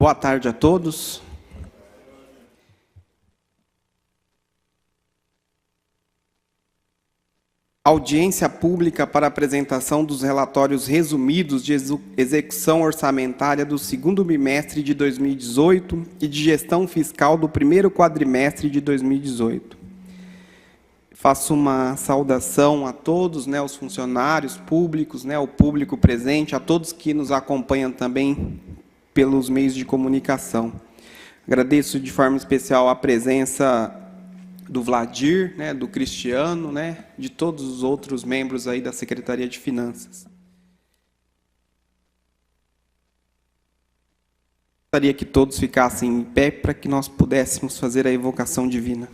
Boa tarde a todos. Audiência pública para apresentação dos relatórios resumidos de execução orçamentária do segundo bimestre de 2018 e de gestão fiscal do primeiro quadrimestre de 2018. Faço uma saudação a todos, os funcionários públicos, o público presente, a todos que nos acompanham também pelos meios de comunicação. Agradeço de forma especial a presença do Vladir, do Cristiano, de todos os outros membros aí da Secretaria de Finanças. Gostaria que todos ficassem em pé para que nós pudéssemos fazer a evocação divina.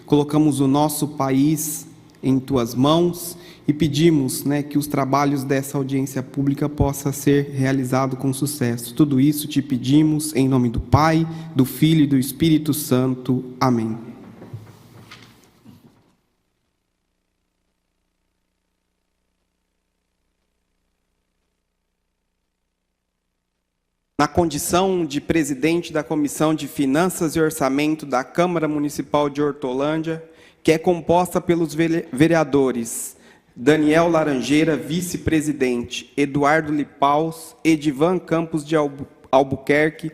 Colocamos o nosso país em tuas mãos e pedimos que os trabalhos dessa audiência pública possam ser realizados com sucesso. Tudo isso te pedimos em nome do Pai, do Filho e do Espírito Santo. Amém. Na condição de presidente da Comissão de Finanças e Orçamento da Câmara Municipal de Hortolândia, que é composta pelos vereadores Daniel Laranjeira, vice-presidente, Eduardo Lipaus, Edivan Campos de Albuquerque,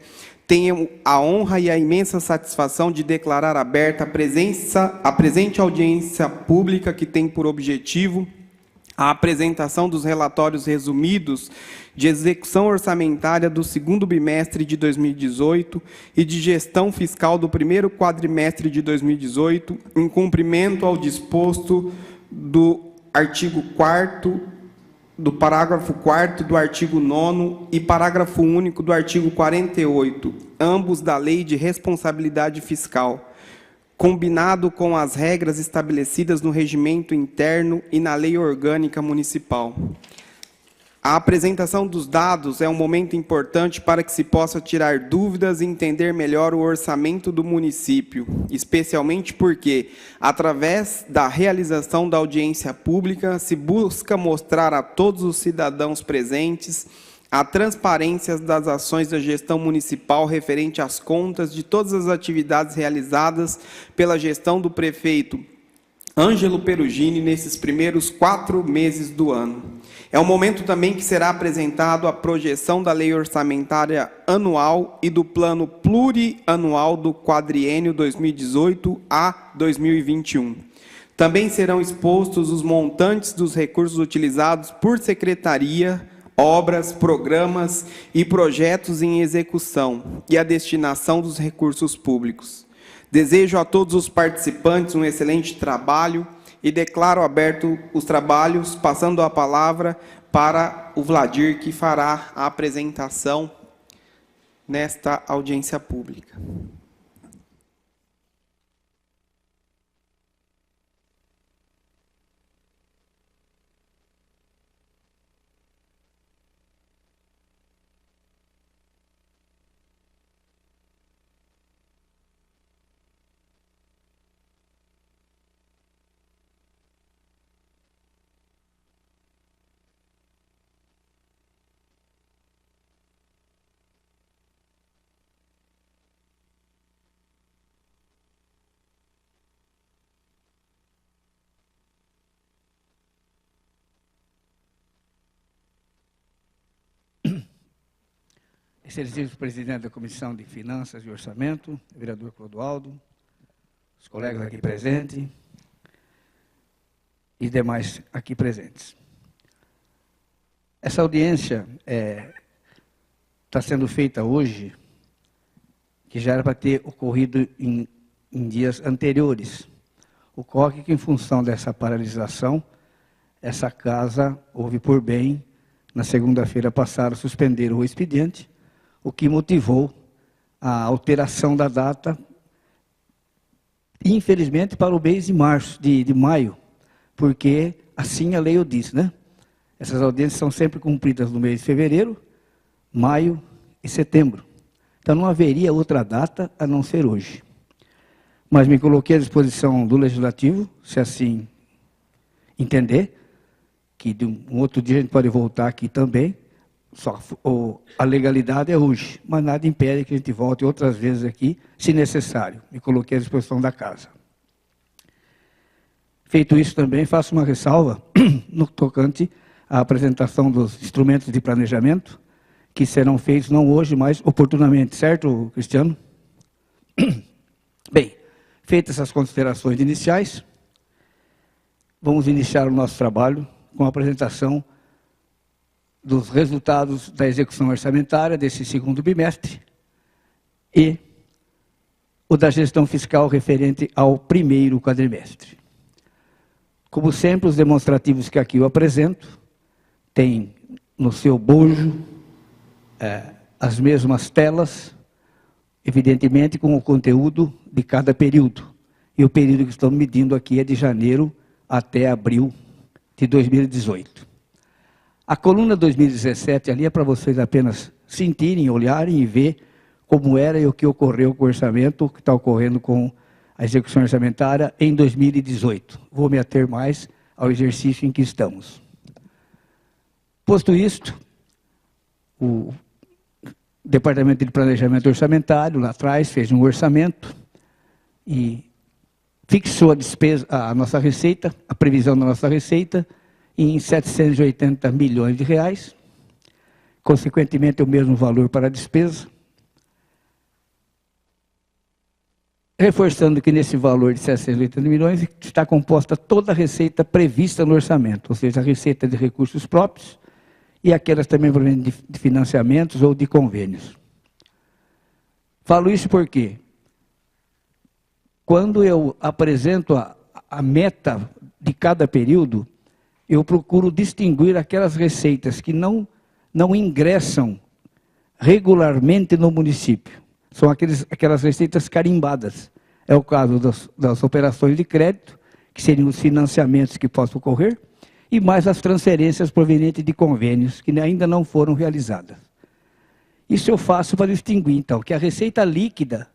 tenho a honra e a imensa satisfação de declarar aberta a presente audiência pública que tem por objetivo a apresentação dos relatórios resumidos de execução orçamentária do segundo bimestre de 2018 e de gestão fiscal do primeiro quadrimestre de 2018, em cumprimento ao disposto do artigo 4º, do parágrafo 4º do artigo 9º e parágrafo único do artigo 48, ambos da Lei de Responsabilidade Fiscal, combinado com as regras estabelecidas no regimento interno e na lei orgânica municipal. A apresentação dos dados é um momento importante para que se possa tirar dúvidas e entender melhor o orçamento do município, especialmente porque, através da realização da audiência pública, se busca mostrar a todos os cidadãos presentes a transparência das ações da gestão municipal referente às contas de todas as atividades realizadas pela gestão do prefeito Ângelo Perugini nesses primeiros 4 meses do ano. É um momento também que será apresentado a projeção da lei orçamentária anual e do plano plurianual do quadriênio 2018 a 2021. Também serão expostos os montantes dos recursos utilizados por secretaria, obras, programas e projetos em execução e a destinação dos recursos públicos. Desejo a todos os participantes um excelente trabalho e declaro aberto os trabalhos, passando a palavra para o Vladir, que fará a apresentação nesta audiência pública. Excelentíssimo presidente da Comissão de Finanças e Orçamento, vereador Clodoaldo, os colegas aqui presentes e demais aqui presentes. Essa audiência está sendo feita hoje, que já era para ter ocorrido em dias anteriores. Ocorre que, em função dessa paralisação, essa casa houve por bem, na segunda-feira passada, suspender o expediente, o que motivou a alteração da data, infelizmente, para o mês de março, de maio, porque assim a lei o diz, Essas audiências são sempre cumpridas no mês de fevereiro, maio e setembro. Então não haveria outra data a não ser hoje. Mas me coloquei à disposição do Legislativo, se assim entender, que de um outro dia a gente pode voltar aqui também, só a legalidade é hoje, mas nada impede que a gente volte outras vezes aqui, se necessário. Me coloquei à disposição da Casa. Feito isso também, faço uma ressalva no tocante à apresentação dos instrumentos de planejamento, que serão feitos não hoje, mas oportunamente, certo, Cristiano? Bem, feitas essas considerações iniciais, vamos iniciar o nosso trabalho com a apresentação dos resultados da execução orçamentária desse segundo bimestre e o da gestão fiscal referente ao primeiro quadrimestre. Como sempre, os demonstrativos que aqui eu apresento têm no seu bojo as mesmas telas, evidentemente com o conteúdo de cada período. E o período que estamos medindo aqui é de janeiro até abril de 2018. A coluna 2017 ali é para vocês apenas sentirem, olharem e ver como era e o que ocorreu com o orçamento, o que está ocorrendo com a execução orçamentária em 2018. Vou me ater mais ao exercício em que estamos. Posto isto, o Departamento de Planejamento Orçamentário, lá atrás, fez um orçamento e fixou a despesa, a nossa receita, a previsão da nossa receita, em 780 milhões de reais, consequentemente o mesmo valor para a despesa, reforçando que nesse valor de 780 milhões está composta toda a receita prevista no orçamento, ou seja, a receita de recursos próprios e aquelas também provenientes de financiamentos ou de convênios. Falo isso porque, quando eu apresento a meta de cada período, eu procuro distinguir aquelas receitas que não ingressam regularmente no município. São aquelas receitas carimbadas. É o caso das operações de crédito, que seriam os financiamentos que possam ocorrer, e mais as transferências provenientes de convênios, que ainda não foram realizadas. Isso eu faço para distinguir, então, que a receita líquida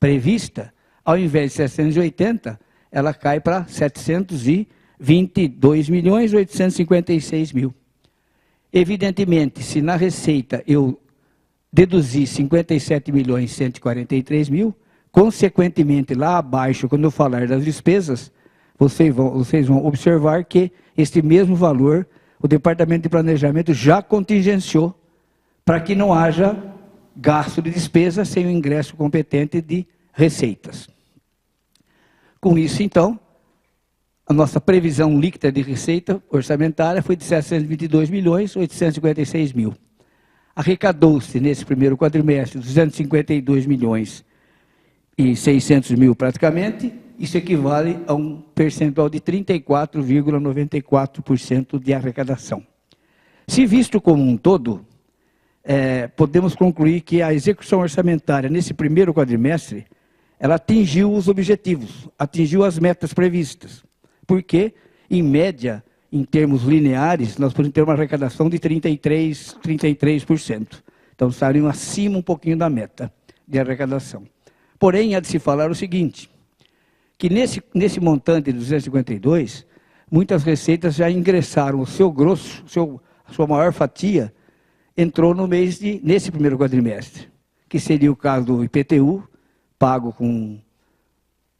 prevista, ao invés de 780, ela cai para 722.856.000. Evidentemente, se na receita eu deduzir 57.143.000, consequentemente, lá abaixo, quando eu falar das despesas, vocês vão observar que este mesmo valor, o Departamento de Planejamento já contingenciou para que não haja gasto de despesa sem o ingresso competente de receitas. Com isso, então, a nossa previsão líquida de receita orçamentária foi de 722.856.000. Arrecadou-se nesse primeiro quadrimestre 252.600.000 praticamente. Isso equivale a um percentual de 34,94% de arrecadação. Se visto como um todo, podemos concluir que a execução orçamentária nesse primeiro quadrimestre, ela atingiu os objetivos, atingiu as metas previstas. Porque, em média, em termos lineares, nós podemos ter uma arrecadação de 33%. Então, estariam acima um pouquinho da meta de arrecadação. Porém, há de se falar o seguinte, que nesse montante de 252, muitas receitas já ingressaram o seu grosso, a sua maior fatia, entrou nesse primeiro quadrimestre, que seria o caso do IPTU, pago com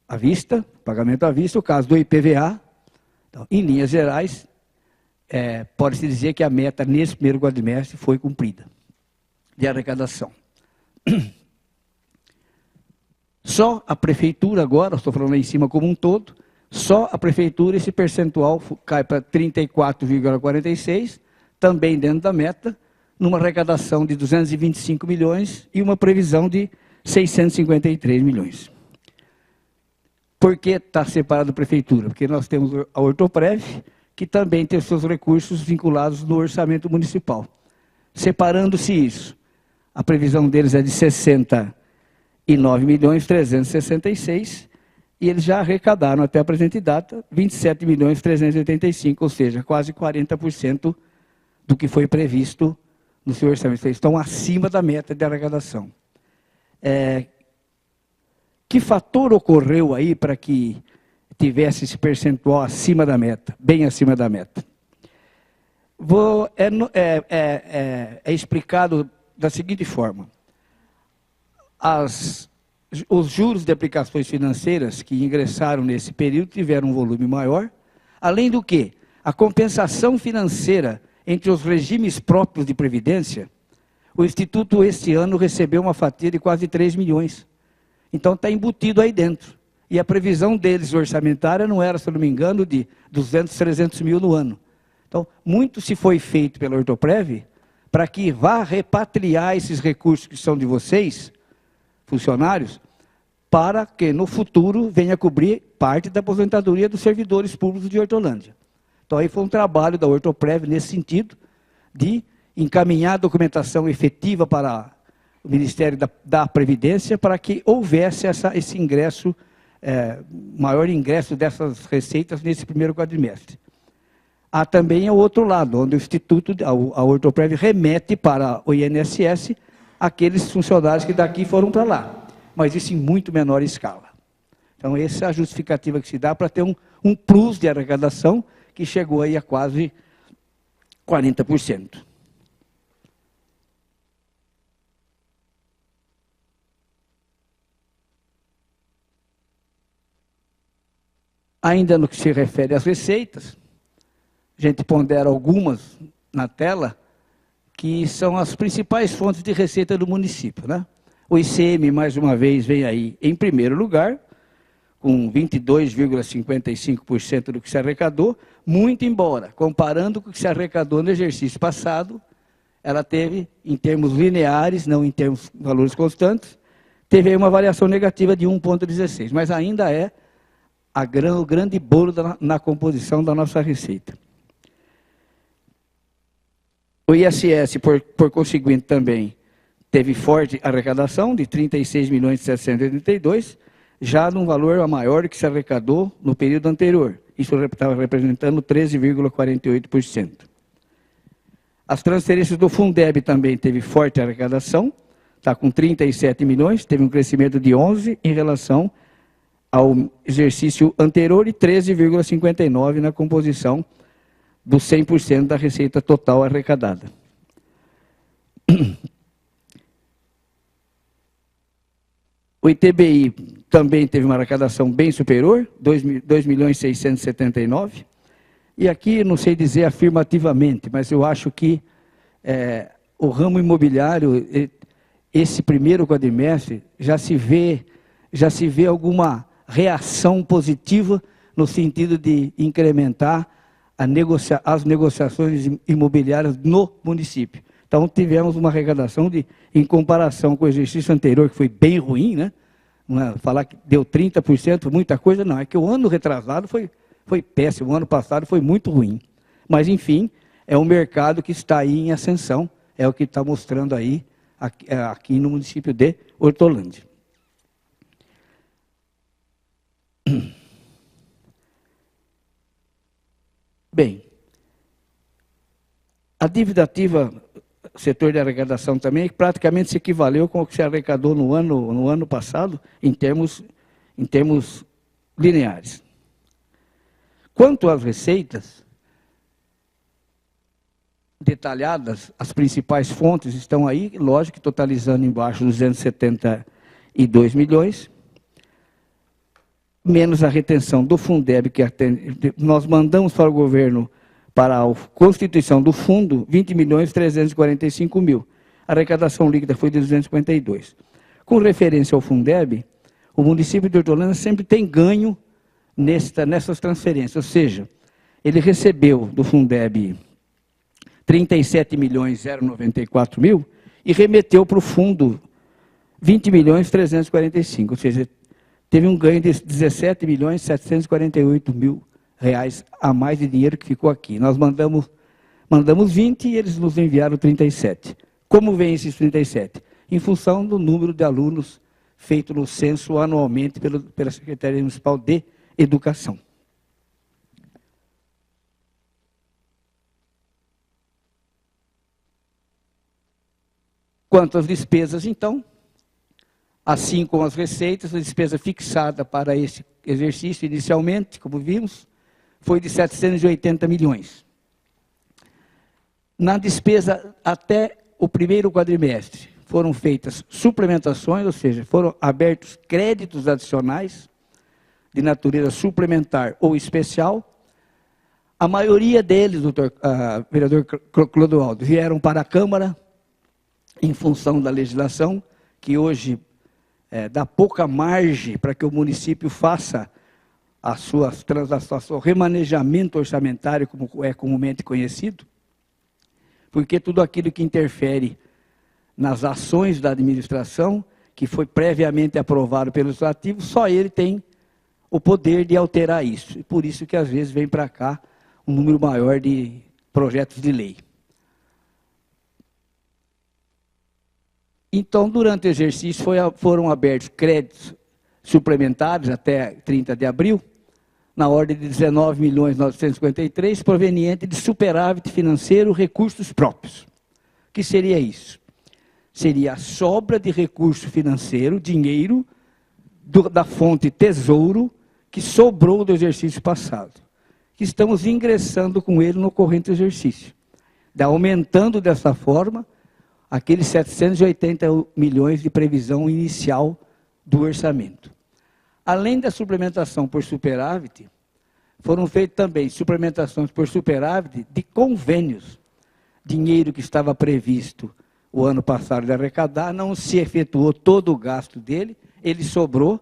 à vista, pagamento à vista, o caso do IPVA. Então, em linhas gerais, pode-se dizer que a meta nesse primeiro quadrimestre foi cumprida, de arrecadação. Só a prefeitura agora, estou falando lá em cima como um todo, só a prefeitura, esse percentual cai para 34,46, também dentro da meta, numa arrecadação de 225 milhões e uma previsão de 653 milhões. Por que está separado a prefeitura? Porque nós temos a Ortoprev, que também tem os seus recursos vinculados no orçamento municipal. Separando-se isso, a previsão deles é de 69.366.000 e eles já arrecadaram até a presente data 27.385.000, ou seja, quase 40% do que foi previsto no seu orçamento. Eles estão acima da meta de arrecadação. Que fator ocorreu aí para que tivesse esse percentual acima da meta, bem acima da meta? É explicado da seguinte forma. Os juros de aplicações financeiras que ingressaram nesse período tiveram um volume maior, além do que a compensação financeira entre os regimes próprios de previdência, o Instituto este ano recebeu uma fatia de quase 3 milhões. Então está embutido aí dentro. E a previsão deles orçamentária não era, se eu não me engano, de 200, 300 mil no ano. Então, muito se foi feito pela Ortoprev para que vá repatriar esses recursos que são de vocês, funcionários, para que no futuro venha cobrir parte da aposentadoria dos servidores públicos de Hortolândia. Então aí foi um trabalho da Ortoprev nesse sentido, de encaminhar a documentação efetiva para o Ministério da Previdência, para que houvesse esse ingresso, maior ingresso dessas receitas nesse primeiro quadrimestre. Há também o outro lado, onde o Instituto, a Ortoprev remete para o INSS aqueles funcionários que daqui foram para lá, mas isso em muito menor escala. Então essa é a justificativa que se dá para ter um plus de arrecadação que chegou aí a quase 40%. Ainda no que se refere às receitas, a gente pondera algumas na tela, que são as principais fontes de receita do município, né? O ICM, mais uma vez, vem aí em primeiro lugar, com 22,55% do que se arrecadou, muito embora, comparando com o que se arrecadou no exercício passado, ela teve, em termos lineares, não em termos de valores constantes, teve aí uma variação negativa de 1,16, mas ainda é o grande bolo na composição da nossa receita. O ISS, por conseguinte, também teve forte arrecadação de 36.782.000, já num valor maior do que se arrecadou no período anterior. Isso estava representando 13,48%. As transferências do Fundeb também teve forte arrecadação, está com 37 milhões, teve um crescimento de 11 em relação ao exercício anterior e 13,59 na composição do 100% da receita total arrecadada. O ITBI também teve uma arrecadação bem superior, 2.679.000. E aqui, não sei dizer afirmativamente, mas eu acho que o ramo imobiliário, esse primeiro quadrimestre, já se vê alguma reação positiva no sentido de incrementar as negociações imobiliárias no município. Então, tivemos uma arrecadação em comparação com o exercício anterior, que foi bem ruim, né? Falar que deu 30%, muita coisa, não. É que o ano retrasado foi péssimo, o ano passado foi muito ruim. Mas, enfim, é um mercado que está aí em ascensão, é o que está mostrando aí, aqui no município de Hortolândia. Bem, a dívida ativa, setor de arrecadação também, praticamente se equivaleu com o que se arrecadou no ano passado, em termos lineares. Quanto às receitas, detalhadas, as principais fontes estão aí, lógico, totalizando embaixo 272 milhões, menos a retenção do Fundeb, que nós mandamos para o governo, para a constituição do fundo, 20.345.000. A arrecadação líquida foi de 252. Com referência ao Fundeb, o município de Hortolândia sempre tem ganho nessas transferências, ou seja, ele recebeu do Fundeb 37.094.000 e remeteu para o fundo 20.345.000, ou seja, teve um ganho de 17.748.000 reais a mais de dinheiro que ficou aqui. Nós mandamos 20 e eles nos enviaram 37. Como vem esses 37? Em função do número de alunos feito no censo anualmente pela Secretaria Municipal de Educação. Quanto às despesas, então, assim como as receitas. A despesa fixada para esse exercício, inicialmente, como vimos, foi de 780 milhões. Na despesa até o primeiro quadrimestre, foram feitas suplementações, ou seja, foram abertos créditos adicionais de natureza suplementar ou especial. A maioria deles, vereador Clodoaldo, vieram para a Câmara em função da legislação, que hoje dá pouca margem para que o município faça as suas transações, o remanejamento orçamentário, como é comumente conhecido, porque tudo aquilo que interfere nas ações da administração, que foi previamente aprovado pelo Legislativo, só ele tem o poder de alterar isso. E por isso que às vezes vem para cá um número maior de projetos de lei. Então, durante o exercício, foram abertos créditos suplementares até 30 de abril, na ordem de 19.953, proveniente de superávit financeiro, recursos próprios. O que seria isso? Seria a sobra de recurso financeiro, dinheiro, da fonte tesouro, que sobrou do exercício passado, que estamos ingressando com ele no corrente exercício, aumentando dessa forma aqueles 780 milhões de previsão inicial do orçamento. Além da suplementação por superávit, foram feitas também suplementações por superávit de convênios. Dinheiro que estava previsto o ano passado de arrecadar, não se efetuou todo o gasto dele, ele sobrou,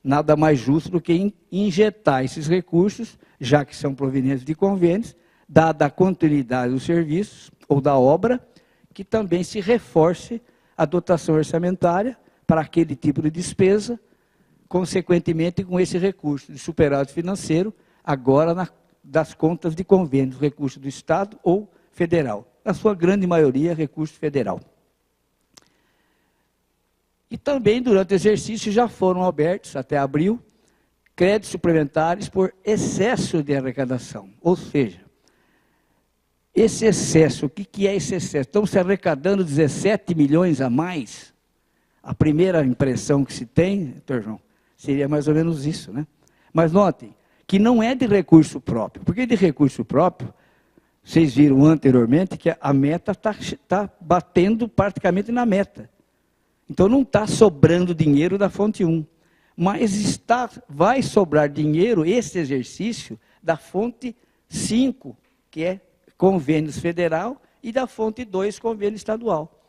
nada mais justo do que injetar esses recursos, já que são provenientes de convênios, dada a continuidade dos serviços ou da obra, que também se reforce a dotação orçamentária para aquele tipo de despesa, consequentemente com esse recurso de superávit financeiro, agora das contas de convênios, recurso do Estado ou federal. Na sua grande maioria, recurso federal. E também, durante o exercício, já foram abertos, até abril, créditos suplementares por excesso de arrecadação. Ou seja, esse excesso, o que é esse excesso? Estão se arrecadando 17 milhões a mais. A primeira impressão que se tem, doutor João, seria mais ou menos isso, né? Mas notem que não é de recurso próprio, porque de recurso próprio, vocês viram anteriormente que a meta está batendo praticamente na meta. Então não está sobrando dinheiro da fonte 1, mas vai sobrar dinheiro, esse exercício, da fonte 5, que é convênios federal, e da fonte 2, convênio estadual.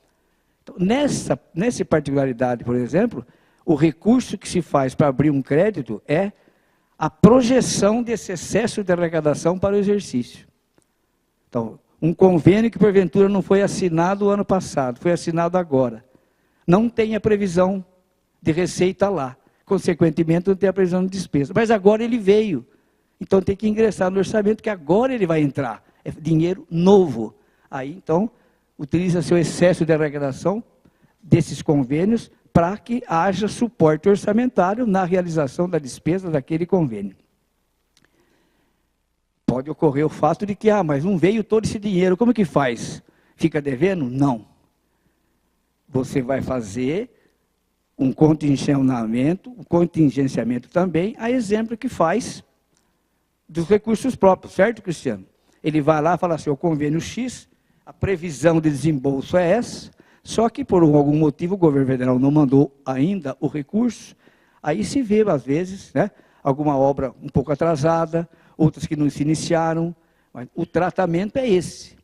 Então, nessa particularidade, por exemplo, o recurso que se faz para abrir um crédito é a projeção desse excesso de arrecadação para o exercício. Então, um convênio que porventura não foi assinado o ano passado, foi assinado agora. Não tem a previsão de receita lá. Consequentemente, não tem a previsão de despesa. Mas agora ele veio. Então, tem que ingressar no orçamento, que agora ele vai entrar. É dinheiro novo. Aí, então, utiliza seu excesso de arrecadação desses convênios para que haja suporte orçamentário na realização da despesa daquele convênio. Pode ocorrer o fato de que, mas não veio todo esse dinheiro, como que faz? Fica devendo? Não. Você vai fazer um contingenciamento também, a exemplo que faz dos recursos próprios, certo, Cristiano? Ele vai lá e fala assim, o convênio X, a previsão de desembolso é essa, só que por algum motivo o governo federal não mandou ainda o recurso, aí se vê, às vezes, né, alguma obra um pouco atrasada, outras que não se iniciaram, mas o tratamento é esse.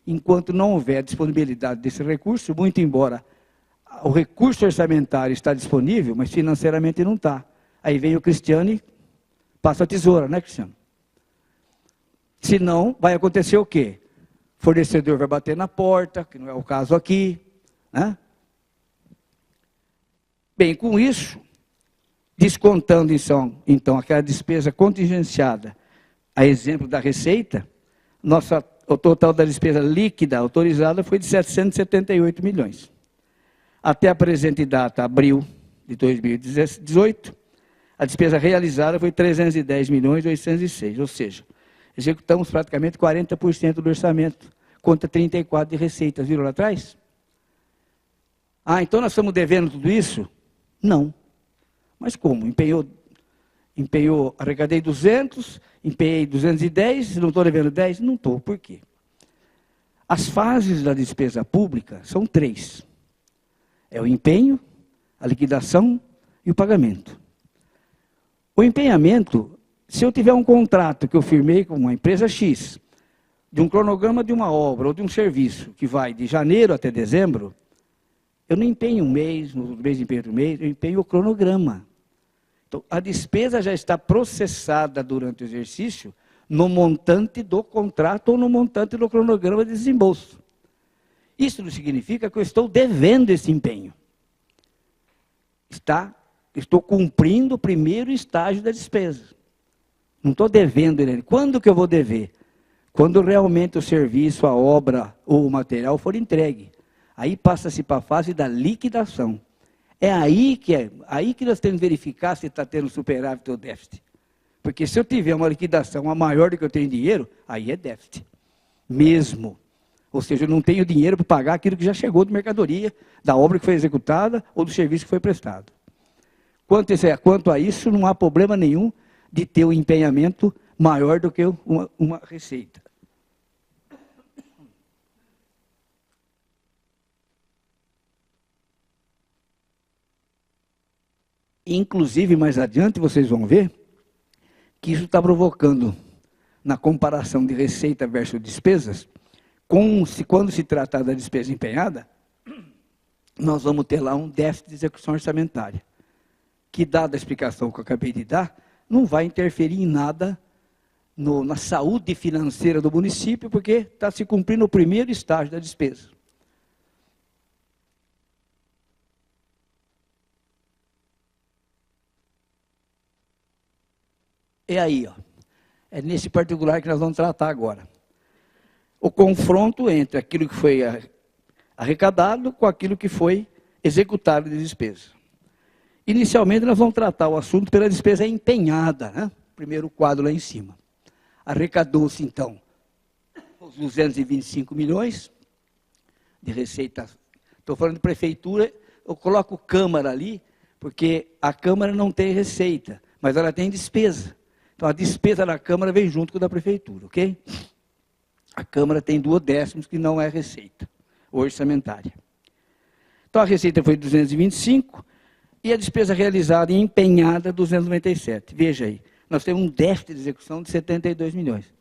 Enquanto não houver disponibilidade desse recurso, muito embora o recurso orçamentário está disponível, mas financeiramente não está. Aí vem o Cristiano e passa a tesoura, né, Cristiano? Senão, vai acontecer o quê? O fornecedor vai bater na porta, que não é o caso aqui, né? Bem, com isso, descontando então aquela despesa contingenciada, a exemplo da receita, o total da despesa líquida autorizada foi de 778 milhões. Até a presente data, abril de 2018, a despesa realizada foi 310 milhões 806, ou seja, executamos praticamente 40% do orçamento, contra 34% de receitas, viram lá atrás? Então nós estamos devendo tudo isso? Não. Mas como? Arrecadei 200, empenhei 210, não estou devendo 10? Não estou. Por quê? As fases da despesa pública são 3. É o empenho, a liquidação e o pagamento. O empenhamento, se eu tiver um contrato que eu firmei com uma empresa X, de um cronograma de uma obra ou de um serviço que vai de janeiro até dezembro, eu não empenho um mês, no mês de empenho outro mês, eu empenho o cronograma. Então, a despesa já está processada durante o exercício no montante do contrato ou no montante do cronograma de desembolso. Isso não significa que eu estou devendo esse empenho. Estou cumprindo o primeiro estágio da despesa. Não estou devendo ele. Quando que eu vou dever? Quando realmente o serviço, a obra ou o material for entregue. Aí passa-se para a fase da liquidação. É aí que nós temos que verificar se está tendo superávit ou déficit. Porque se eu tiver uma liquidação a maior do que eu tenho dinheiro, aí é déficit. Mesmo. Ou seja, eu não tenho dinheiro para pagar aquilo que já chegou de mercadoria, da obra que foi executada ou do serviço que foi prestado. Quanto a isso, não há problema nenhum de ter um empenhamento maior do que uma receita. Inclusive, mais adiante, vocês vão ver que isso está provocando, na comparação de receita versus despesas, quando se tratar da despesa empenhada, nós vamos ter lá um déficit de execução orçamentária, que, dada a explicação que eu acabei de dar, não vai interferir em nada na saúde financeira do município, porque está se cumprindo o primeiro estágio da despesa. É aí, ó. É nesse particular que nós vamos tratar agora. O confronto entre aquilo que foi arrecadado com aquilo que foi executado de despesa. Inicialmente, nós vamos tratar o assunto pela despesa empenhada, né? Primeiro quadro lá em cima. Arrecadou-se, então, os 225 milhões de receita. Estou falando de prefeitura, eu coloco Câmara ali, porque a Câmara não tem receita, mas ela tem despesa. Então, a despesa da Câmara vem junto com a da Prefeitura, ok? A Câmara tem 2/10, que não é receita orçamentária. Então, a receita foi 225 e a despesa realizada e empenhada, 297. Veja aí, nós temos um déficit de execução de 72 milhões.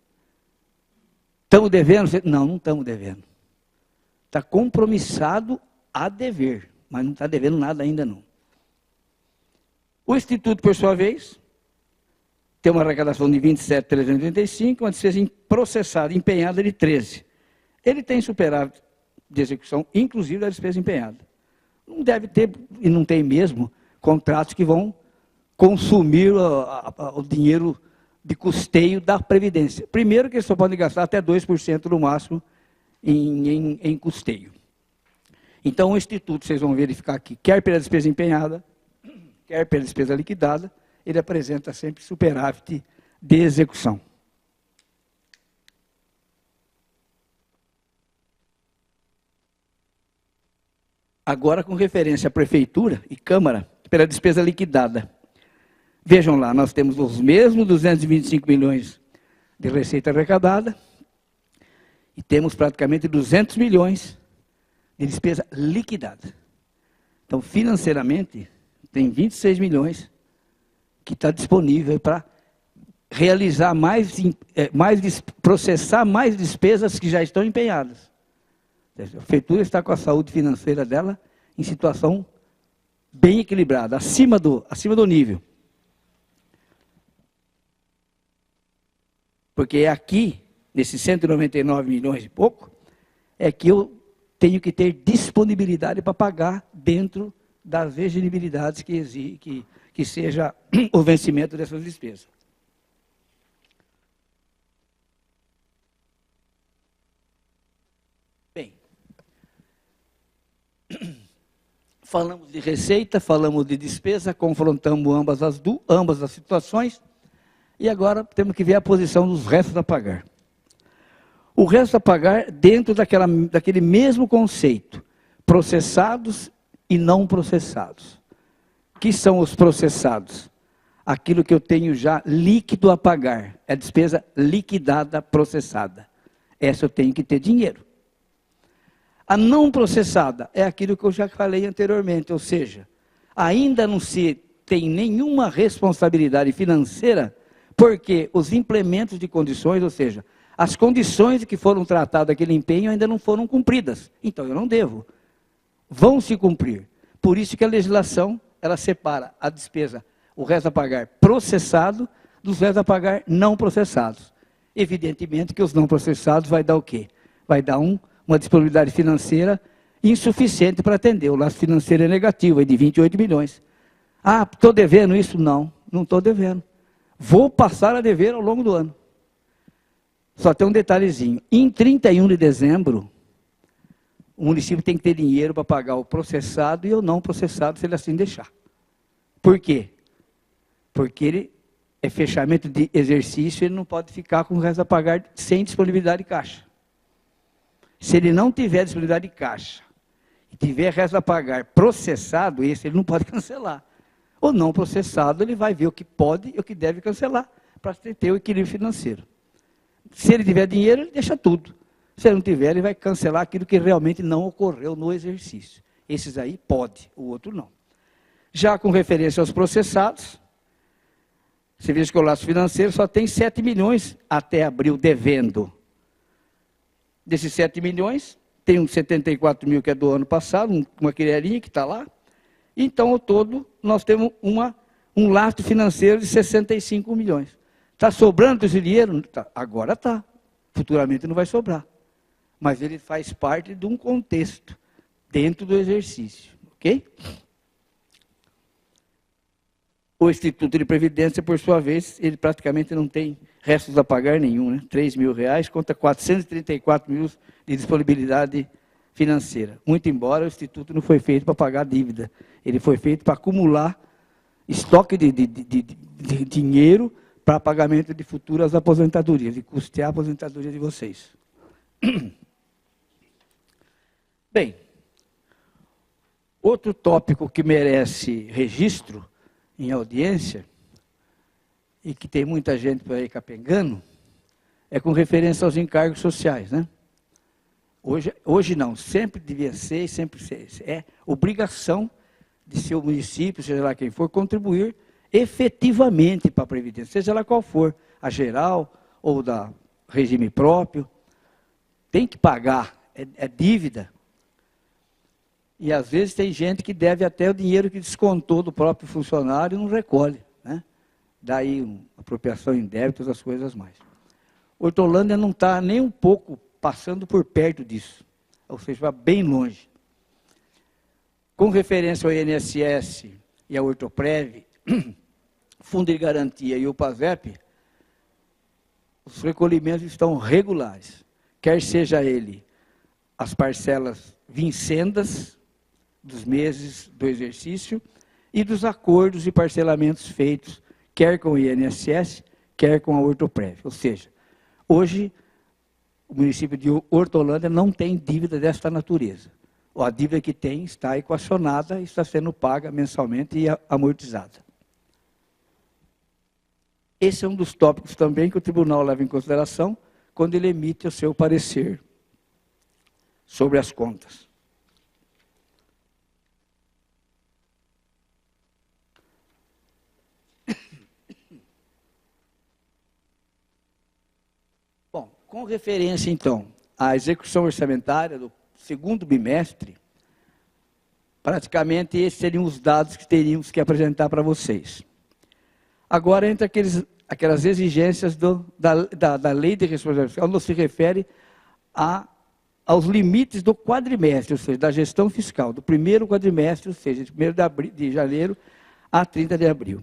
Estamos devendo? Não, não estamos devendo. Está compromissado a dever, mas não está devendo nada ainda não. O Instituto, por sua vez, tem uma arrecadação de 27.385, uma despesa processada, empenhada de 13. Ele tem superávit de execução, inclusive da despesa empenhada. Não deve ter, e não tem mesmo, contratos que vão consumir o dinheiro de custeio da Previdência. Primeiro que eles só podem gastar até 2% no máximo em custeio. Então, o Instituto, vocês vão verificar aqui, quer pela despesa empenhada, quer pela despesa liquidada, ele apresenta sempre superávit de execução. Agora, com referência à Prefeitura e Câmara, pela despesa liquidada. Vejam lá, nós temos os mesmos 225 milhões de receita arrecadada e temos praticamente 200 milhões de despesa liquidada. Então, financeiramente, tem 26 milhões que está disponível para realizar processar mais despesas que já estão empenhadas. A Prefeitura está com a saúde financeira dela em situação bem equilibrada, acima do nível. Porque é aqui, nesses 199 milhões e pouco, é que eu tenho que ter disponibilidade para pagar dentro das exigibilidades que seja o vencimento dessas despesas. Bem, falamos de receita, falamos de despesa, confrontamos ambas as situações, e agora temos que ver a posição dos restos a pagar. O resto a pagar dentro daquele mesmo conceito, processados e não processados. que são os processados? Aquilo que eu tenho já líquido a pagar, é a despesa liquidada processada. Essa eu tenho que ter dinheiro. A não processada é aquilo que eu já falei anteriormente, ou seja, ainda não se tem nenhuma responsabilidade financeira, porque os implementos de condições, ou seja, as condições que foram tratadas aquele empenho ainda não foram cumpridas. Então eu não devo. Vão se cumprir. Por isso que a legislação, ela separa a despesa, o resto a pagar processado, dos restos a pagar não processados. Evidentemente que os não processados vai dar o quê? Vai dar uma disponibilidade financeira insuficiente para atender. O laço financeiro é negativo, é de 28 milhões. Ah, estou devendo isso? Não, não estou devendo. Vou passar a dever ao longo do ano. Só tem um detalhezinho. Em 31 de dezembro, o município tem que ter dinheiro para pagar o processado e o não processado, se ele assim deixar. Por quê? Porque ele é fechamento de exercício, ele não pode ficar com o resto a pagar sem disponibilidade de caixa. Se ele não tiver disponibilidade de caixa, e tiver resto a pagar processado, esse ele não pode cancelar. O não processado, ele vai ver o que pode e o que deve cancelar, para ter o equilíbrio financeiro. Se ele tiver dinheiro, ele deixa tudo. Se ele não tiver, ele vai cancelar aquilo que realmente não ocorreu no exercício. Esses aí pode, o outro não. Já com referência aos processados, você veja que o laço financeiro só tem 7 milhões até abril devendo. Desses 7 milhões, tem uns 74 mil que é do ano passado, uma criarinha que está lá. Então, ao todo, nós temos um lastro financeiro de 65 milhões. Está sobrando esse dinheiro? Tá. Agora está. Futuramente não vai sobrar. Mas ele faz parte de um contexto, dentro do exercício. Ok? O Instituto de Previdência, por sua vez, ele praticamente não tem restos a pagar nenhum, né? 3 mil reais contra 434 mil de disponibilidade financeira. Muito embora o Instituto não foi feito para pagar dívida. Ele foi feito para acumular estoque de dinheiro para pagamento de futuras aposentadorias, de custear a aposentadoria de vocês. Bem, outro tópico que merece registro em audiência, e que tem muita gente por aí capengando, é com referência aos encargos sociais, né? Hoje não, sempre devia ser, sempre é obrigação de seu município, seja lá quem for, contribuir efetivamente para a Previdência, seja lá qual for, a geral ou da regime próprio, tem que pagar, é dívida. E às vezes tem gente que deve até o dinheiro que descontou do próprio funcionário e não recolhe, né? Daí apropriação em débitos, as coisas mais. Hortolândia não está nem um pouco passando por perto disso, ou seja, vai bem longe. Com referência ao INSS e ao Hortoprev, Fundo de Garantia e o PASEP, os recolhimentos estão regulares, quer seja ele as parcelas vincendas dos meses do exercício e dos acordos e parcelamentos feitos, quer com o INSS, quer com a Hortoprev. Ou seja, hoje o município de Hortolândia não tem dívida desta natureza. A dívida que tem está equacionada e está sendo paga mensalmente e amortizada. Esse é um dos tópicos também que o tribunal leva em consideração quando ele emite o seu parecer sobre as contas. Bom, com referência então à execução orçamentária do segundo bimestre, praticamente esses seriam os dados que teríamos que apresentar para vocês. Agora entra aquelas exigências da lei de responsabilidade fiscal, quando se refere aos limites do quadrimestre, ou seja, da gestão fiscal, do primeiro quadrimestre, ou seja, de 1º de janeiro a 30 de abril.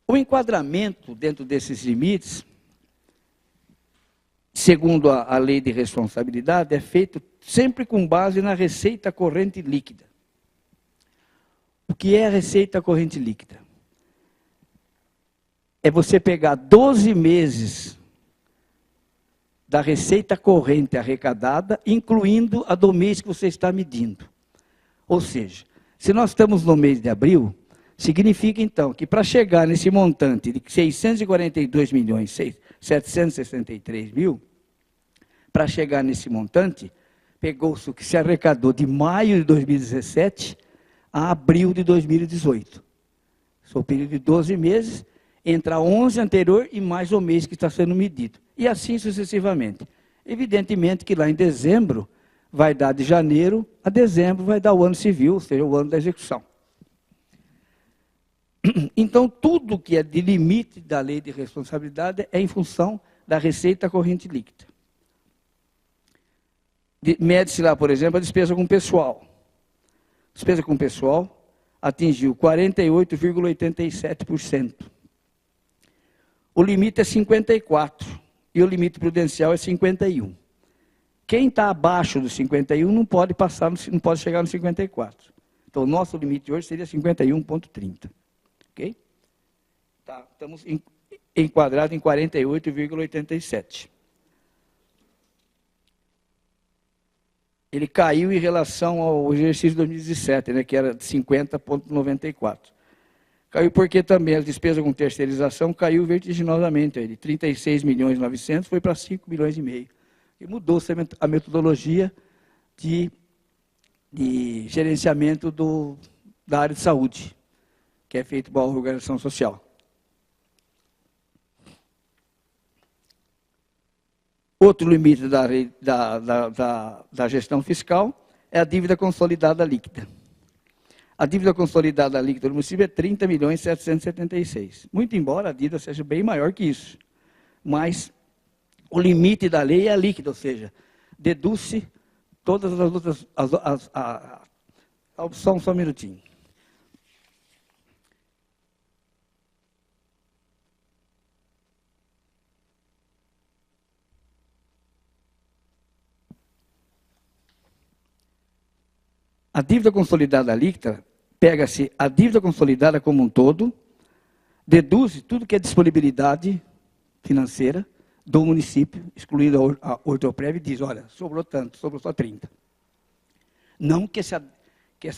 O enquadramento dentro desses limites, segundo a lei de responsabilidade, é feito sempre com base na receita corrente líquida. O que é a receita corrente líquida? É você pegar 12 meses da receita corrente arrecadada, incluindo a do mês que você está medindo. Ou seja, se nós estamos no mês de abril, significa então que para chegar nesse montante de 642 milhões 763 mil, para chegar nesse montante, pegou-se o que se arrecadou de maio de 2017 a abril de 2018. São um período de 12 meses, entre a 11 anterior e mais o mês que está sendo medido. E assim sucessivamente. Evidentemente que lá em dezembro, vai dar de janeiro a dezembro, vai dar o ano civil, ou seja, o ano da execução. Então, tudo que é de limite da lei de responsabilidade é em função da receita corrente líquida. Mede-se lá, por exemplo, a despesa com pessoal. Despesa com pessoal atingiu 48,87%. O limite é 54% e o limite prudencial é 51%. Quem está abaixo do 51 não pode passar, não pode chegar no 54. Então, o nosso limite hoje seria 51,30. Ok? Tá, estamos enquadrados em 48,87. Ele caiu em relação ao exercício de 2017, né, que era de 50,94. Caiu porque também as despesas com terceirização caiu vertiginosamente, de 36.900.000 foi para 5,5 milhões. E mudou-se a metodologia de gerenciamento da área de saúde, que é feito pela organização social. Outro limite da gestão fiscal é a dívida consolidada líquida. A dívida consolidada líquida do município é 30.776.000. Muito embora a dívida seja bem maior que isso. Mas o limite da lei é a líquida, ou seja, deduz-se todas as outras... Só um minutinho. A dívida consolidada líquida, pega-se a dívida consolidada como um todo, deduz tudo que é disponibilidade financeira do município, excluindo a Ortoprev, e diz, olha, sobrou tanto, sobrou só 30. Não que essa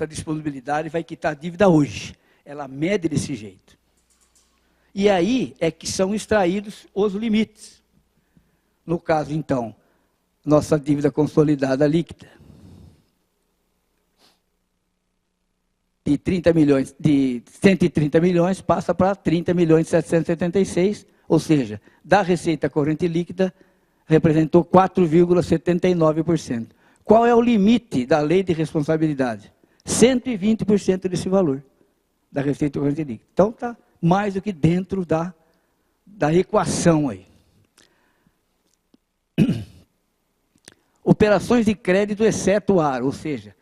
disponibilidade vai quitar a dívida hoje. Ela mede desse jeito. E aí é que são extraídos os limites. No caso, então, nossa dívida consolidada líquida, de 130 milhões passa para 30.776.000, ou seja, da receita corrente líquida representou 4,79%. Qual é o limite da lei de responsabilidade? 120% desse valor da receita corrente líquida. Então está mais do que dentro da equação aí. Operações de crédito exceto ar, ou seja,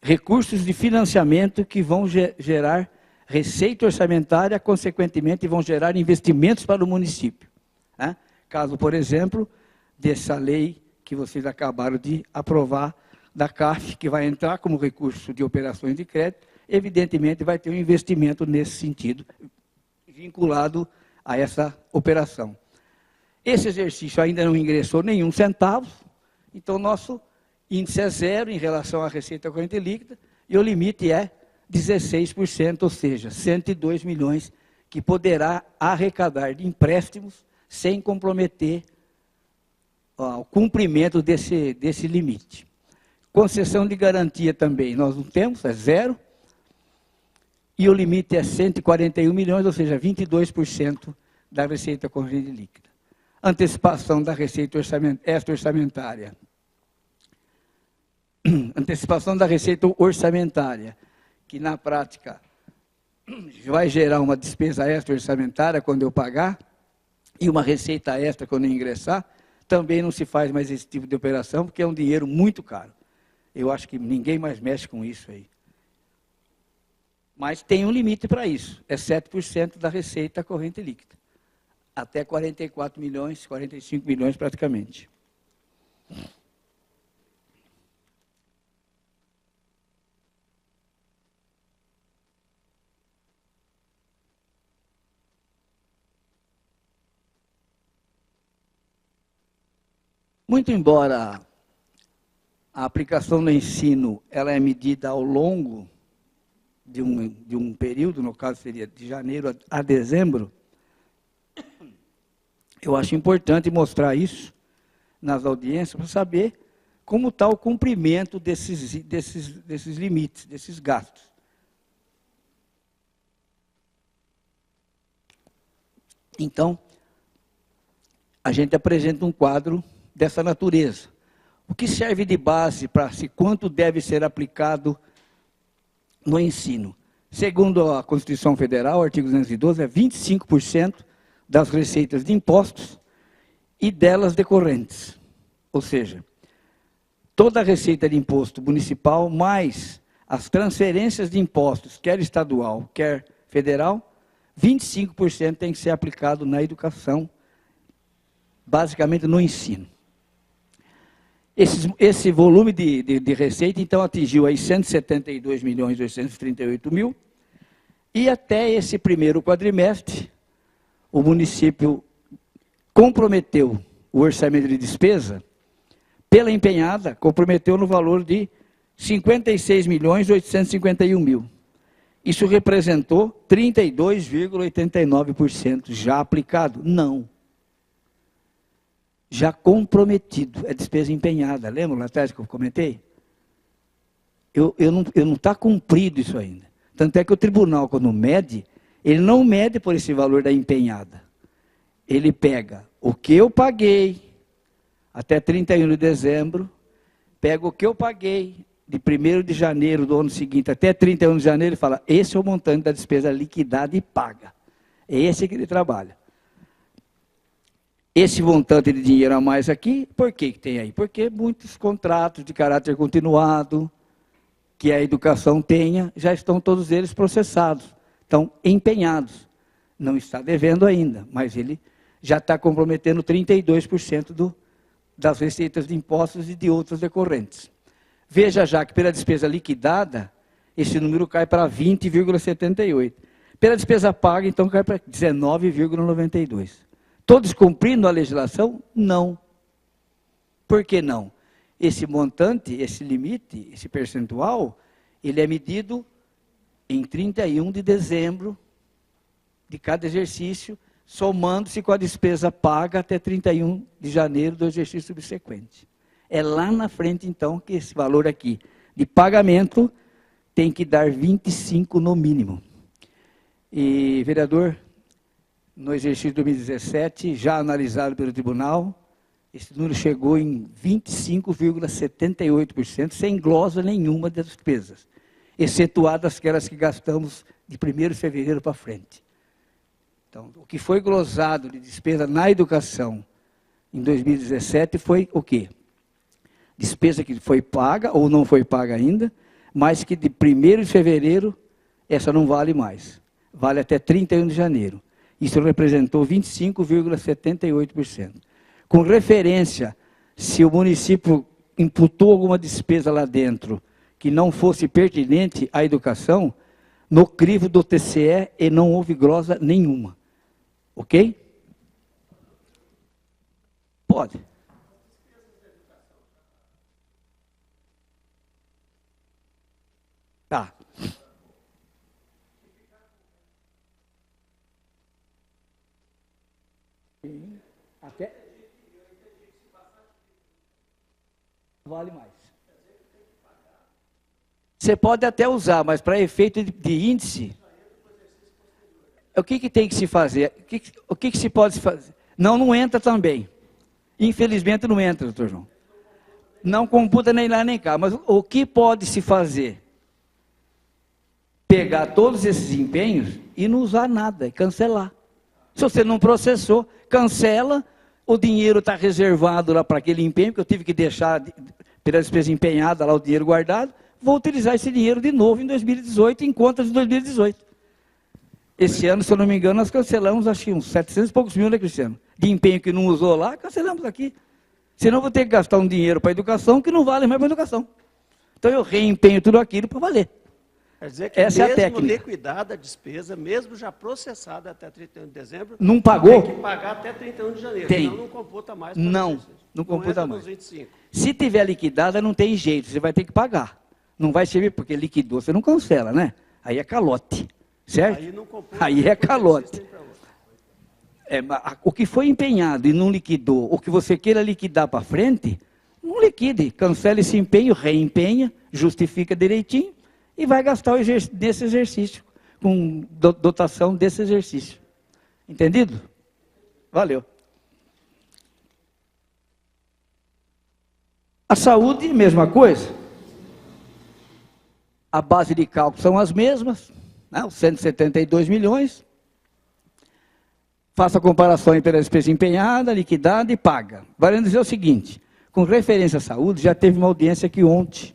recursos de financiamento que vão gerar receita orçamentária, consequentemente vão gerar investimentos para o município. Né? Caso, por exemplo, dessa lei que vocês acabaram de aprovar da CAF, que vai entrar como recurso de operações de crédito, evidentemente vai ter um investimento nesse sentido, vinculado a essa operação. Esse exercício ainda não ingressou nenhum centavo, então nosso índice é zero em relação à receita corrente líquida, e o limite é 16%, ou seja, 102 milhões, que poderá arrecadar de empréstimos sem comprometer o cumprimento desse limite. Concessão de garantia também nós não temos, é zero, e o limite é 141 milhões, ou seja, 22% da receita corrente líquida. Antecipação da receita extra-orçamentária. Antecipação da receita orçamentária, que na prática vai gerar uma despesa extra-orçamentária quando eu pagar, e uma receita extra quando eu ingressar, também não se faz mais esse tipo de operação, porque é um dinheiro muito caro. Eu acho que ninguém mais mexe com isso aí. Mas tem um limite para isso, é 7% da receita corrente líquida. Até 44 milhões, 45 milhões praticamente. Muito embora a aplicação no ensino ela é medida ao longo de um período, no caso seria de janeiro a dezembro, eu acho importante mostrar isso nas audiências para saber como está o cumprimento desses limites, desses gastos. Então, a gente apresenta um quadro dessa natureza. O que serve de base para se quanto deve ser aplicado no ensino? Segundo a Constituição Federal, o artigo 212, é 25% das receitas de impostos e delas decorrentes. Ou seja, toda a receita de imposto municipal, mais as transferências de impostos, quer estadual, quer federal, 25% tem que ser aplicado na educação, basicamente no ensino. Esse volume de receita, então, atingiu aí 172.838.000, e até esse primeiro quadrimestre, o município comprometeu o orçamento de despesa, pela empenhada, comprometeu no valor de 56.851.000. Isso representou 32,89% já aplicado? Não. Já comprometido, é despesa empenhada. Lembra lá atrás que eu comentei? Não está cumprido isso ainda. Tanto é que o tribunal, quando mede, ele não mede por esse valor da empenhada. Ele pega o que eu paguei até 31 de dezembro, pega o que eu paguei de 1º de janeiro do ano seguinte até 31 de janeiro e fala, esse é o montante da despesa liquidada e paga. É esse que ele trabalha. Esse montante de dinheiro a mais aqui, por que tem aí? Porque muitos contratos de caráter continuado, que a educação tenha, já estão todos eles processados, estão empenhados. Não está devendo ainda, mas ele já está comprometendo 32% das receitas de impostos e de outras decorrentes. Veja já que pela despesa liquidada, esse número cai para 20,78. Pela despesa paga, então, cai para 19,92. Todos cumprindo a legislação? Não. Por que não? Esse montante, esse limite, esse percentual, ele é medido em 31 de dezembro de cada exercício, somando-se com a despesa paga até 31 de janeiro do exercício subsequente. É lá na frente, então, que esse valor aqui de pagamento tem que dar 25 no mínimo. E, vereador, no exercício de 2017, já analisado pelo tribunal, esse número chegou em 25,78%, sem glosa nenhuma das despesas, excetuadas aquelas que gastamos de 1º de fevereiro para frente. Então, o que foi glosado de despesa na educação em 2017 foi o quê? Despesa que foi paga ou não foi paga ainda, mas que de 1º de fevereiro, essa não vale mais. Vale até 31 de janeiro. Isso representou 25,78%. Com referência, se o município imputou alguma despesa lá dentro que não fosse pertinente à educação, no crivo do TCE e não houve glosa nenhuma. Ok? Pode. Tá. Até vale mais. Você pode até usar, mas para efeito de índice, o que tem que se fazer? O que se pode fazer? Não entra também. Infelizmente não entra, doutor João. Não computa nem lá nem cá. Mas o que pode se fazer? Pegar todos esses empenhos e não usar nada, e cancelar. Se você não processou, cancela, o dinheiro está reservado lá para aquele empenho, que eu tive que deixar, pela despesa empenhada, lá o dinheiro guardado, vou utilizar esse dinheiro de novo em 2018, em contas de 2018. Esse ano, se eu não me engano, nós cancelamos, acho que uns 700 e poucos mil, né, Cristiano? De empenho que não usou lá, cancelamos aqui. Senão eu vou ter que gastar um dinheiro para a educação que não vale mais para a educação. Então eu reempenho tudo aquilo para valer. Quer dizer que essa mesmo é a técnica. liquidada a despesa, mesmo já processada até 31 de dezembro, Não pagou? tem que pagar até 31 de janeiro, Tem. senão não computa mais. Não não computa entra mais. nos 25. Se tiver liquidada, não tem jeito, você vai ter que pagar. Não vai servir, porque liquidou, você não cancela, né? Aí é calote, certo? Aí não computa. Aí é depois calote. existe pra outro. O que foi empenhado e não liquidou, o que você queira liquidar para frente, não liquide. Cancela esse empenho, reempenha, justifica direitinho e vai gastar nesse exercício, com dotação desse exercício. Entendido? Valeu. A saúde, mesma coisa. A base de cálculo são as mesmas, né? Os 172 milhões. Faça a comparação aí pela despesa empenhada, liquidada e paga. Vale dizer o seguinte, com referência à saúde, já teve uma audiência aqui ontem.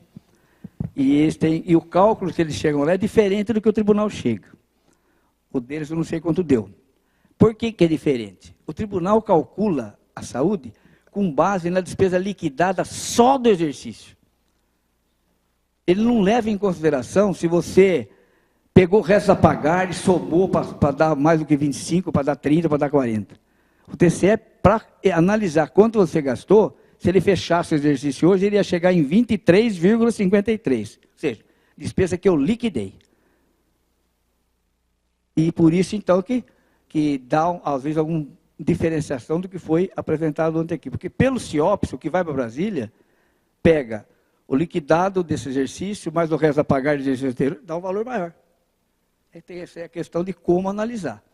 E o cálculo que eles chegam lá é diferente do que o tribunal chega. O deles eu não sei quanto deu. Por que é diferente? O tribunal calcula a saúde com base na despesa liquidada só do exercício. Ele não leva em consideração se você pegou o resto a pagar e somou para dar mais do que 25, para dar 30, para dar 40. O TCE, para analisar quanto você gastou, se ele fechasse o exercício hoje, ele ia chegar em 23,53. Ou seja, despesa que eu liquidei. E por isso, então, que dá, às vezes, alguma diferenciação do que foi apresentado ontem aqui. Porque pelo CIOPS, o que vai para Brasília, pega o liquidado desse exercício, mais o resto a pagar do exercício inteiro, dá um valor maior. Essa é a questão de como analisar.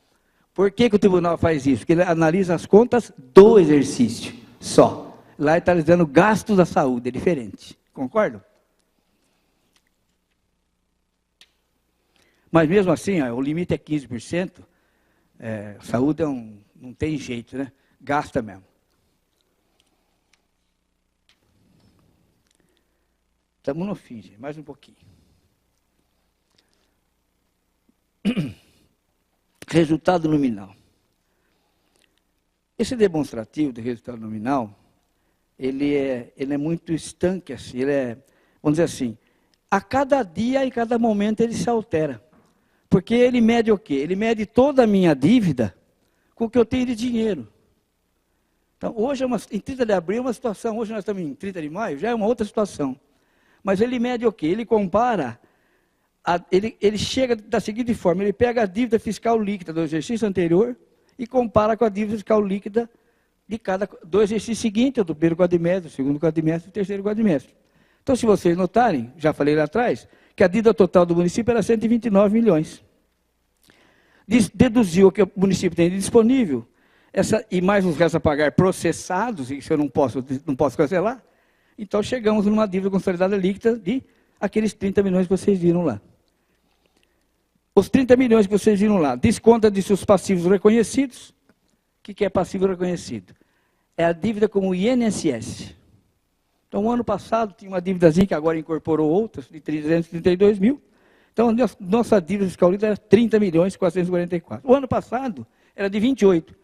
Por que o tribunal faz isso? Porque ele analisa as contas do exercício, só. Lá ele está analisando gastos da saúde, é diferente. Concordam? Mas mesmo assim, o limite é 15%. Saúde não tem jeito, né? Gasta mesmo. Estamos no fim, gente. Mais um pouquinho. Resultado nominal. Esse demonstrativo de resultado nominal, ele é muito estanque, assim, vamos dizer assim, a cada dia e cada momento ele se altera. Porque ele mede o quê? Ele mede toda a minha dívida com o que eu tenho de dinheiro. Então, hoje, em 30 de abril é uma situação, hoje nós estamos em 30 de maio, já é uma outra situação. Mas ele mede o quê? Ele compara, ele chega da seguinte forma, ele pega a dívida fiscal líquida do exercício anterior e compara com a dívida fiscal líquida do exercício seguinte, do primeiro quadrimestre, do segundo quadrimestre e do terceiro quadrimestre. Então, se vocês notarem, já falei lá atrás, que a dívida total do município era 129 milhões. Deduziu o que o município tem de disponível, e mais os restos a pagar processados, isso eu não posso cancelar, então chegamos numa dívida consolidada líquida de aqueles 30 milhões que vocês viram lá. Os 30 milhões que vocês viram lá, desconta de seus passivos reconhecidos. O que é passivo reconhecido? É a dívida com o INSS. Então, o ano passado tinha uma dívidazinha que agora incorporou outras, de 332 mil. Então, nossa dívida fiscal líquida era 30 milhões e 444. O ano passado era de 28.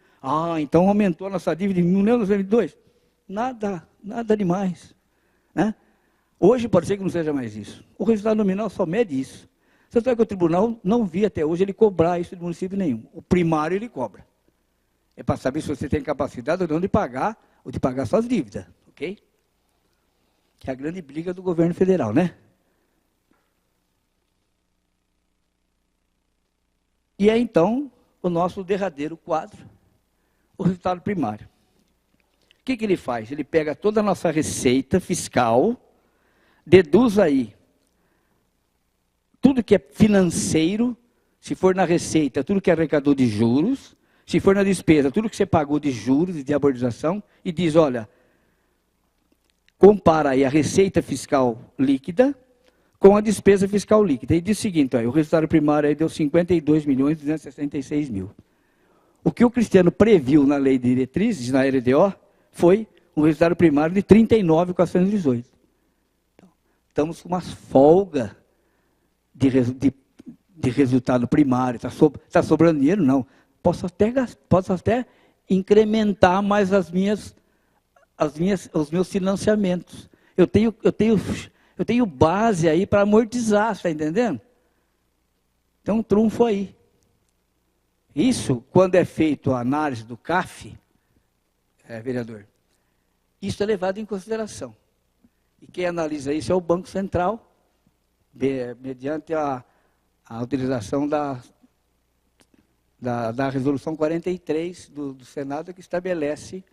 Então aumentou a nossa dívida em 1922. Nada demais. Né? Hoje pode ser que não seja mais isso. O resultado nominal só mede isso. Tanto é que o tribunal não via até hoje ele cobrar isso de município nenhum. O primário ele cobra. É para saber se você tem capacidade ou não de pagar, ou de pagar suas dívidas. Ok? Que é a grande briga do governo federal, né? E é então o nosso derradeiro quadro, o resultado primário. O que ele faz? Ele pega toda a nossa receita fiscal, deduz aí tudo que é financeiro, se for na receita, tudo que arrecadou de juros, se for na despesa, tudo que você pagou de juros e de amortização, e diz, olha, compara aí a receita fiscal líquida com a despesa fiscal líquida. E diz o seguinte, o resultado primário aí deu 52.266 mil. O que o Cristiano previu na lei de diretrizes, na LDO, foi um resultado primário de 39.418. Então, estamos com uma folga de resultado primário. Está sobrando dinheiro? Não. Posso até incrementar mais os meus financiamentos. Eu tenho base aí para amortizar, está entendendo? Tem um trunfo aí. Isso, quando é feito a análise do CAF, vereador, Isso é levado em consideração. E quem analisa isso é o Banco Central, mediante a utilização da Resolução 43 do Senado, que estabelece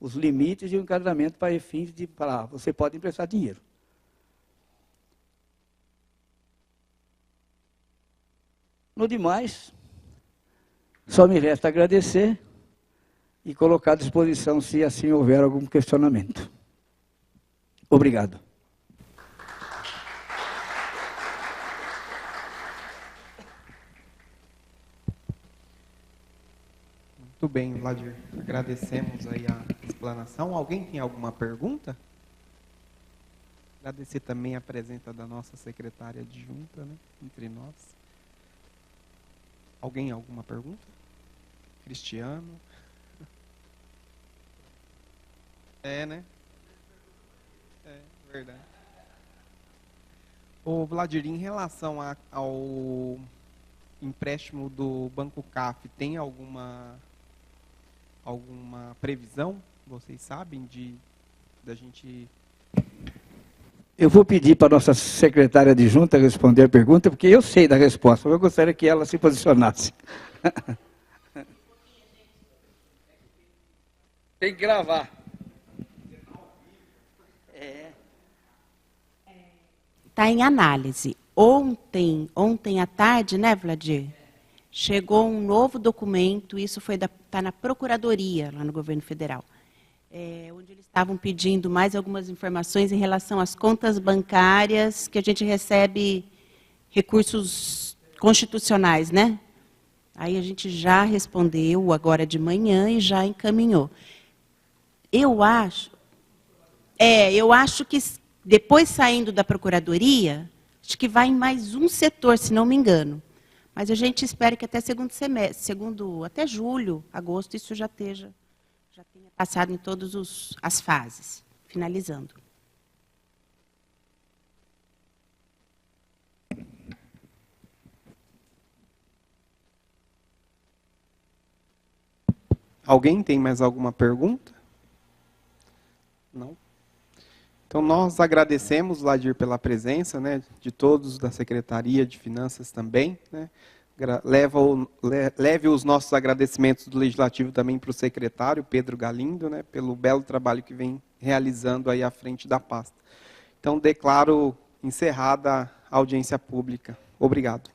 os limites e o enquadramento para fins de falar, você pode emprestar dinheiro. No demais, só me resta agradecer e colocar à disposição se assim houver algum questionamento. Obrigado. Muito bem, Vladir. Agradecemos aí a explanação. Alguém tem alguma pergunta? Agradecer também a presença da nossa secretária adjunta, né, entre nós. Alguém alguma pergunta? Cristiano? É, né? É, verdade. Ô, Vladir, em relação ao empréstimo do Banco CAF, tem alguma previsão, vocês sabem, da gente... Eu vou pedir para a nossa secretária adjunta responder a pergunta, porque eu sei da resposta, eu gostaria que ela se posicionasse. Tem que gravar. Está em análise. Ontem à tarde, né, Vladir? Chegou um novo documento, isso está na Procuradoria, lá no Governo Federal, onde eles estavam pedindo mais algumas informações em relação às contas bancárias, que a gente recebe recursos constitucionais, né? Aí a gente já respondeu agora de manhã e já encaminhou. Eu acho que depois saindo da Procuradoria, acho que vai em mais um setor, se não me engano. Mas a gente espera que até segundo semestre, até julho, agosto, isso já tenha passado em todas as fases, finalizando. Alguém tem mais alguma pergunta? Não? Então, nós agradecemos, Vladir, pela presença, né, de todos da Secretaria de Finanças também, né. Leve os nossos agradecimentos do Legislativo também para o secretário, Pedro Galindo, né, pelo belo trabalho que vem realizando aí à frente da pasta. Então, declaro encerrada a audiência pública. Obrigado.